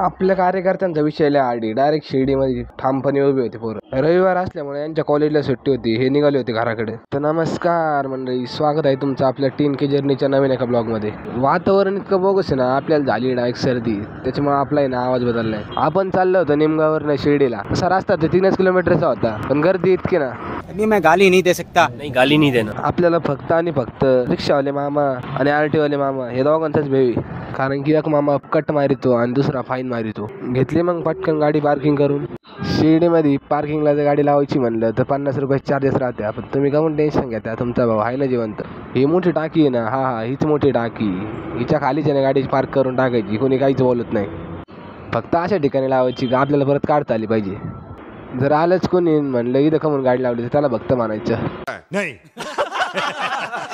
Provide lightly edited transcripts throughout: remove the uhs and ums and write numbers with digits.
आपल्या कार्यकर्त्यांचा विषय लय आडी डायरेक्ट शिर्डीमध्ये ठामपणे उभे होते पोरं. रविवार असल्यामुळे यांच्या कॉलेजला सुट्टी होती, हे निघाले होते घराकडे. तर नमस्कार मंडळी, स्वागत आहे तुमचं आपल्या टीन के जर्नीच्या नवीन एका ब्लॉगमध्ये. वातावरण इतकं बोगस आहे ना, आपल्याला झाली डायरेक्ट सर्दी, त्याच्यामुळे आपला आहे ना आवाज बदललाय. आपण चाललो होतो निमगावरनं शिर्डीला. असा रस्ता तर 3 किलोमीटरचा होता, पण गर्दी इतकी ना मैं गाली नहीं दे सकता. नहीं गाली नहीं देना. आपल्याला फक्त आणि फक्त रिक्षावाले मामा आणि RT वाले मामा हे दोघांचाच भेवी. कारण की एक मामा कट मारितो आणि दुसरा फाईन मारितो. घेतली मग पटकन गाडी पार्किंग करून. शिर्डीमध्ये पार्किंगला जर गाडी लावायची म्हणलं तर 50 रुपये चार्जेस राहते. आपण तुम्ही का म्हणून टेन्शन घ्या, तुमचा भाऊ आहे ना जिवंत. ही मोठी टाकी आहे ना, हा हीच मोठी टाकी. हिच्या खालीच आहे ना गाडी पार्क करून टाकायची, कोणी काहीच बोलत नाही. फक्त अशा ठिकाणी लावायची का आपल्याला परत काढता आली पाहिजे. जर आलंच कोणी म्हणलं इथं का म्हणून गाडी लावली तर त्याला भक्त मानायचं नाही.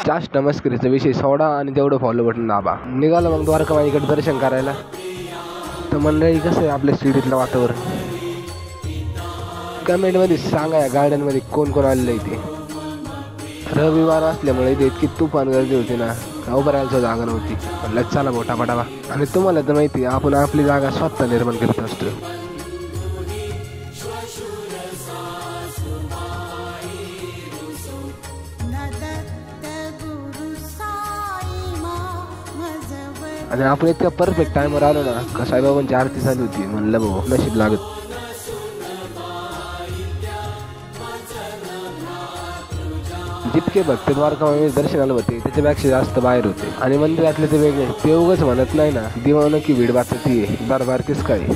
जास्त नमस्कारीचा विषय सोडा आणि तेवढं फॉलो बटन दाबा. निघालो मग द्वारका माईकडे दर्शन करायला. तर मंडळी कसं आहे आपल्या शिर्डीतलं वातावरण, कमेंटमध्ये सांगा या गार्डनमध्ये कोण कोण आलेलं इथे. रविवार असल्यामुळे इथे इतकी तुफान गर्दी होती ना, उभं राहायचं जागा नव्हती. म्हणलं चला मोठा पटावा. आणि तुम्हाला तर माहिती आपण आपली जागा स्वतः निर्माण करत असतो. आणि आपण इतक्या परफेक्ट टाइमवर आलो ना का साईबाबांची आरती चालू होती. म्हणलं भाऊ नशीब लागत. जितके भक्त द्वारकामाई दर्शनाला होते त्याच्यापेक्षा जास्त बाहेर होते. आणि मंदिरातले ते वेगळे, ते उगाच म्हणत नाही ना दिवानं की भीड वाचती दरबार किस काय.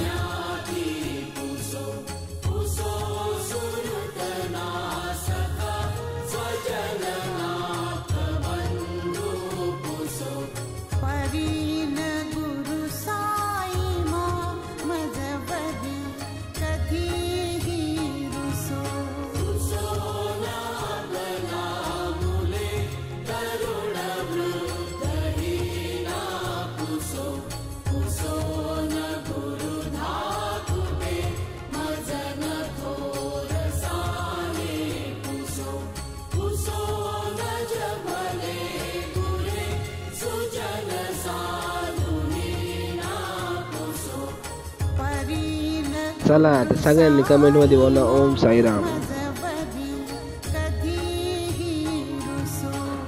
चला तर सगळ्यांनी कमेंटमध्ये बोला ओम साईराम.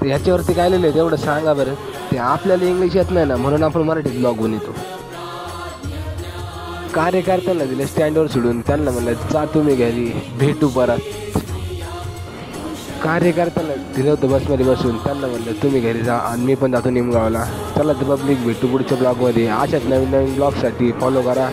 ह्याच्यावरती काय लिहिलं तेवढं सांगा बरं. ते आपल्याला इंग्लिश येत नाही ना, म्हणून आपण मराठीत ब्लॉग बनवतो. कार्यकर्त्यांना दिले स्टँडवर सोडून, त्यांना म्हणलं जा तुम्ही घरी भेटू परत. कार्यकर्त्यांना दिलं होतं बसमध्ये बसून, त्यांना म्हणलं तुम्ही घरी जा आणि मी पण जातो निमगावला. चला तर पब्लिक भेटू पुढच्या ब्लॉगमध्ये. अशाच नवीन नवीन ब्लॉगसाठी फॉलो करा.